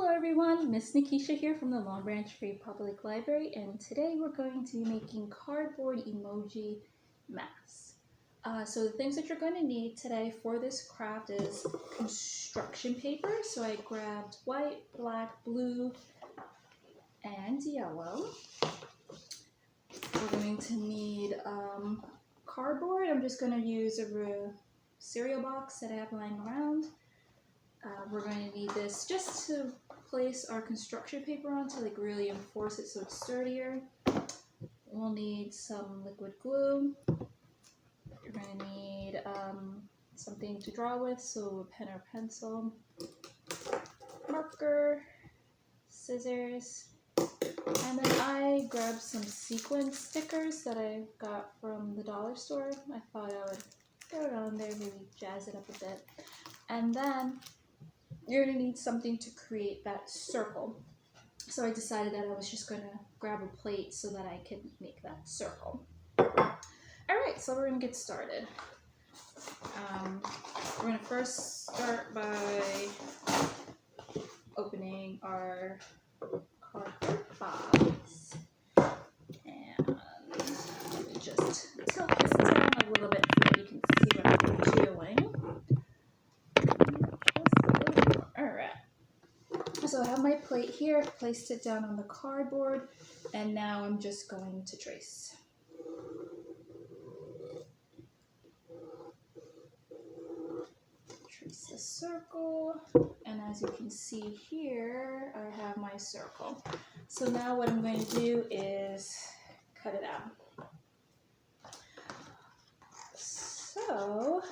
Hello everyone, Miss Nikisha here from the Long Branch Free Public Library, and today we're going to be making cardboard emoji masks. So the things that you're going to need today for this craft is construction paper. So I grabbed white, black, blue, and yellow. We're going to need cardboard. I'm just going to use a cereal box that I have lying around. We're going to need this just to place our construction paper on to really enforce it so it's sturdier. We'll need some liquid glue. You're going to need something to draw with, so a pen or pencil, marker, scissors, and then I grabbed some sequin stickers that I got from the dollar store. I thought I would throw it on there, maybe jazz it up a bit. And then you're going to need something to create that circle. So I decided that I was just going to grab a plate so that I could make that circle. Alright, so we're going to get started. We're going to first start by opening our cardboard box. And let me just tilt this down a little bit so that you can see what I'm doing. So I have my plate here, placed it down on the cardboard, and now I'm just going to trace. Trace a circle, and as you can see here, I have my circle. So now what I'm going to do is cut it out. So,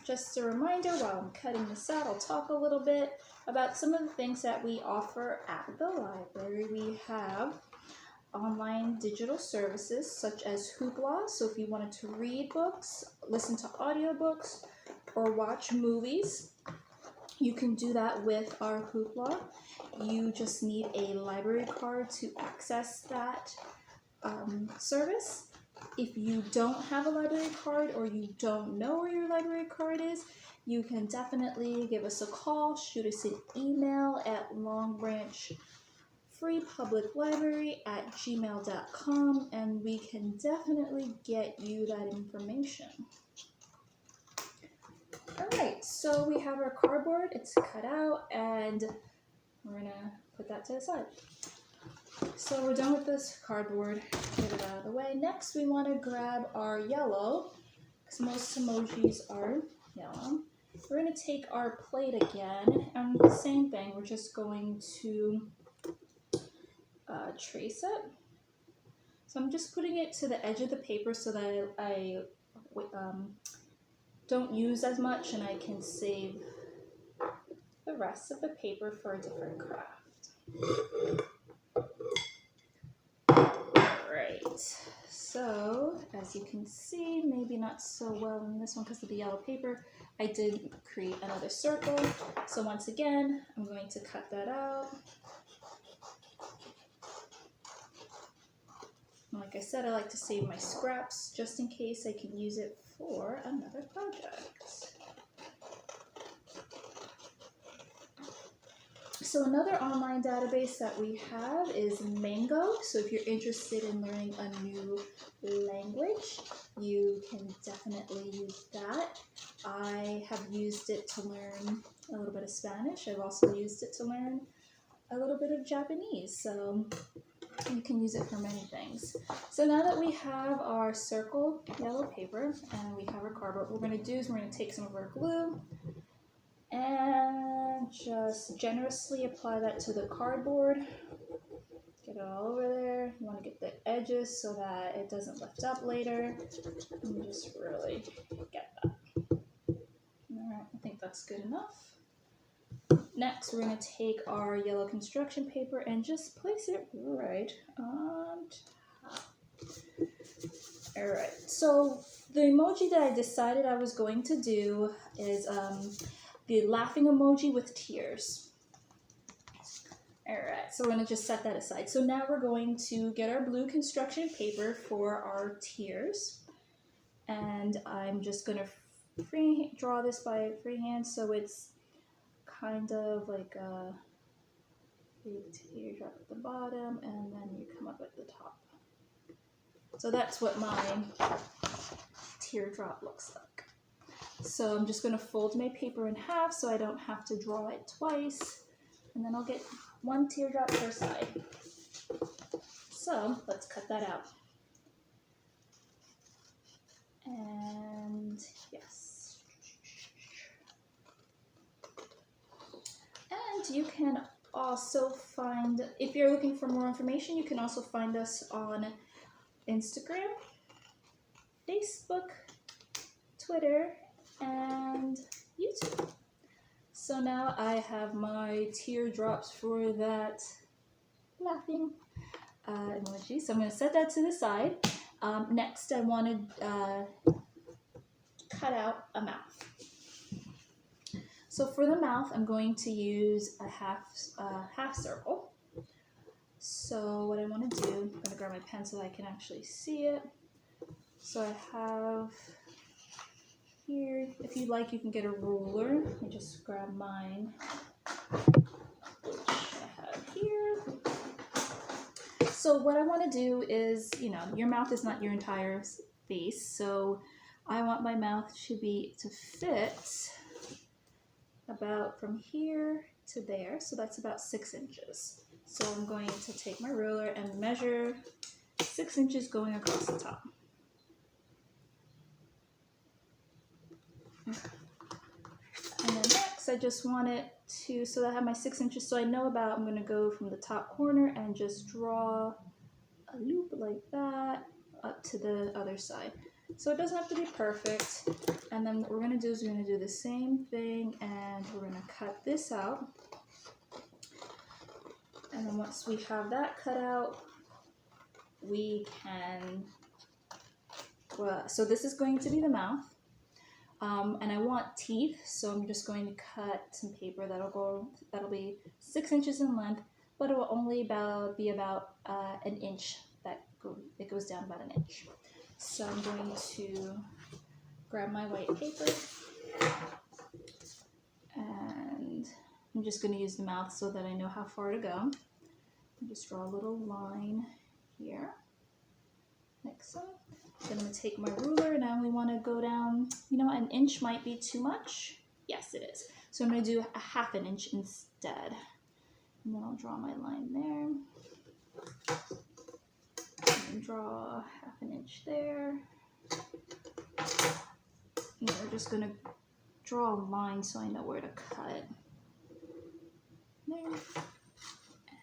just a reminder, while I'm cutting this out, I'll talk a little bit about some of the things that we offer at the library. We have online digital services such as Hoopla, so if you wanted to read books, listen to audiobooks, or watch movies, you can do that with our Hoopla. You just need a library card to access that service. If you don't have a library card or you don't know where your library card is, you can definitely give us a call, shoot us an email at longbranchfreepubliclibrary@gmail.com, and we can definitely get you that information. Alright, so we have our cardboard, it's cut out, and we're going to put that to the side. So we're done with this cardboard, get it out of the way. Next we want to grab our yellow, because most emojis are yellow. We're going to take our plate again, and the same thing, we're just going to trace it. So I'm just putting it to the edge of the paper so that I don't use as much and I can save the rest of the paper for a different craft. Alright, so as you can see, maybe not so well in this one because of the yellow paper, I did create another circle. So once again, I'm going to cut that out. Like I said, I like to save my scraps just in case I can use it for another project. So another online database that we have is Mango. So if you're interested in learning a new language, you can definitely use that. I have used it to learn a little bit of Spanish. I've also used it to learn a little bit of Japanese. So you can use it for many things. So now that we have our circle yellow paper and we have our cardboard, what we're going to do is we're going to take some of our glue and just generously apply that to the cardboard. Get it all over there. You want to get the edges so that it doesn't lift up later. And just really get that. Alright, I think that's good enough. Next, we're going to take our yellow construction paper and just place it right on top. Alright, so the emoji that I decided I was going to do is the laughing emoji with tears. Alright, so we're going to just set that aside. So now we're going to get our blue construction paper for our tears. And I'm just going to draw this by freehand so it's kind of like a big teardrop at the bottom, and then you come up at the top. So that's what my teardrop looks like. So I'm just going to fold my paper in half so I don't have to draw it twice, and then I'll get one teardrop per side. So let's cut that out. And yes. And you can also find, if you're looking for more information, you can also find us on Instagram, Facebook, Twitter, and YouTube. So now I have my teardrops for that laughing emoji. So I'm going to set that to the side. Next, I want to cut out a mouth. So for the mouth, I'm going to use a half circle. So what I want to do, I'm going to grab my pen so that I can actually see it. So I have here, if you'd like, you can get a ruler. Let me just grab mine, which I have here. So what I want to do is, your mouth is not your entire face, so I want my mouth to fit about from here to there, so that's about 6 inches. So I'm going to take my ruler and measure 6 inches going across the top. Okay. And then next, I just want it to, so I have my 6 inches, so I know about, I'm going to go from the top corner and just draw a loop like that up to the other side. So it doesn't have to be perfect. And then what we're going to do is we're going to do the same thing, and we're going to cut this out. And then once we have that cut out, we can, so this is going to be the mouth. And I want teeth, so I'm just going to cut some paper that'll be 6 inches in length, but it will only be about an inch. It goes down about an inch. So I'm going to grab my white paper, and I'm just going to use the mouth so that I know how far to go. Just draw a little line here, like so. Then I'm going to take my ruler, and I only want to go down, an inch might be too much. Yes, it is. So I'm going to do a half an inch instead. And then I'll draw my line there. And draw half an inch there. And we're just going to draw a line so I know where to cut. There.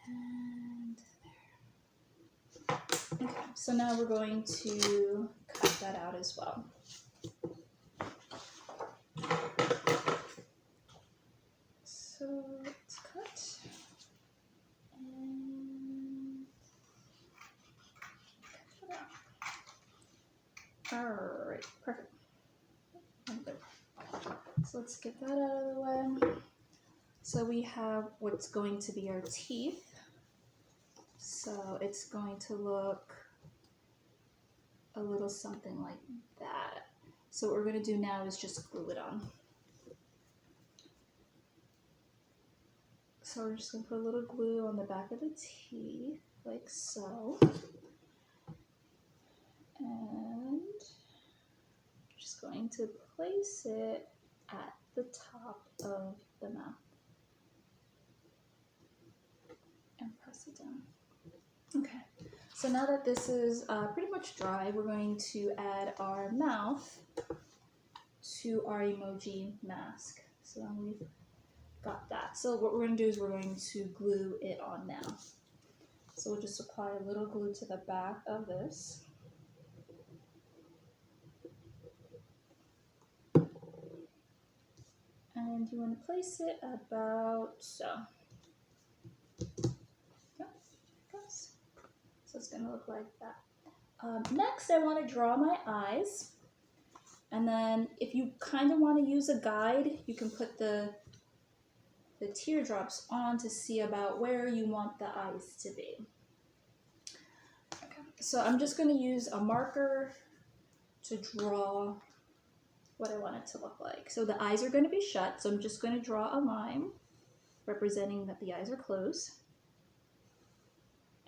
And there. Okay, so now we're going to cut that out as well. So let's cut. And cut it out. Alright, perfect. So let's get that out of the way. So we have what's going to be our teeth. So it's going to look a little something like that. So what we're going to do now is just glue it on. So we're just going to put a little glue on the back of the teeth, like so. And just going to place it at the top of the mouth. And press it down. Okay, so now that this is pretty much dry, we're going to add our mouth to our emoji mask. So then we've got that. So what we're going to do is we're going to glue it on now. So we'll just apply a little glue to the back of this. And you want to place it about so. So it's going to look like that. Next, I want to draw my eyes. And then if you kind of want to use a guide, you can put the teardrops on to see about where you want the eyes to be. Okay. So I'm just going to use a marker to draw what I want it to look like. So the eyes are going to be shut, so I'm just going to draw a line representing that the eyes are closed.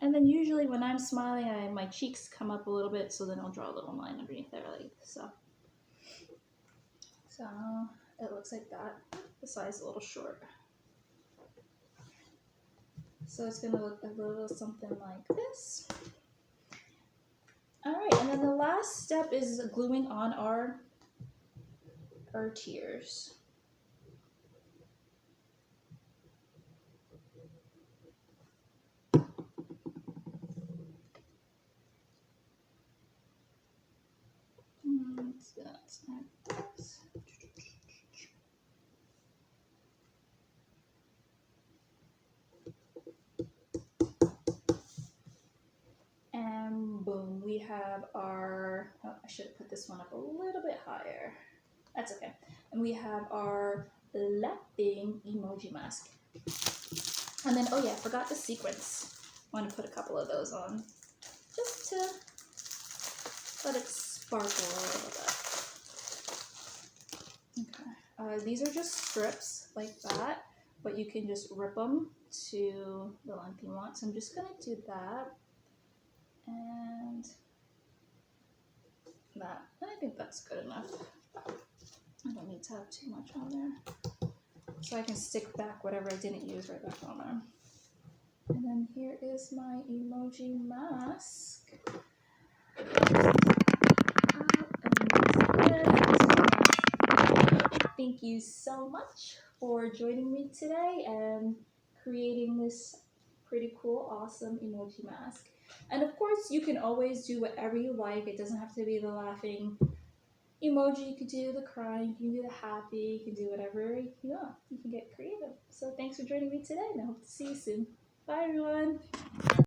And then usually when I'm smiling, my cheeks come up a little bit, so then I'll draw a little line underneath there, like so. So it looks like that. The side's a little short. So it's gonna look a little something like this. All right, and then the last step is gluing on our tears. So that's like this. And boom, we have our, oh, I should have put this one up a little bit higher. That's okay. And we have our laughing emoji mask. And then, oh yeah, I forgot the sequins. I want to put a couple of those on just to let it sparkle a little bit. Okay. These are just strips like that, but you can just rip them to the length you want. So I'm just going to do that. And that. I think that's good enough. I don't need to have too much on there. So I can stick back whatever I didn't use right back on there. And then here is my emoji mask. Thank you so much for joining me today and creating this pretty cool, awesome emoji mask. And of course, you can always do whatever you like. It doesn't have to be the laughing emoji. You could do the crying, you can do the happy, you can do whatever you want. You can get creative. So thanks for joining me today, and I hope to see you soon. Bye, everyone.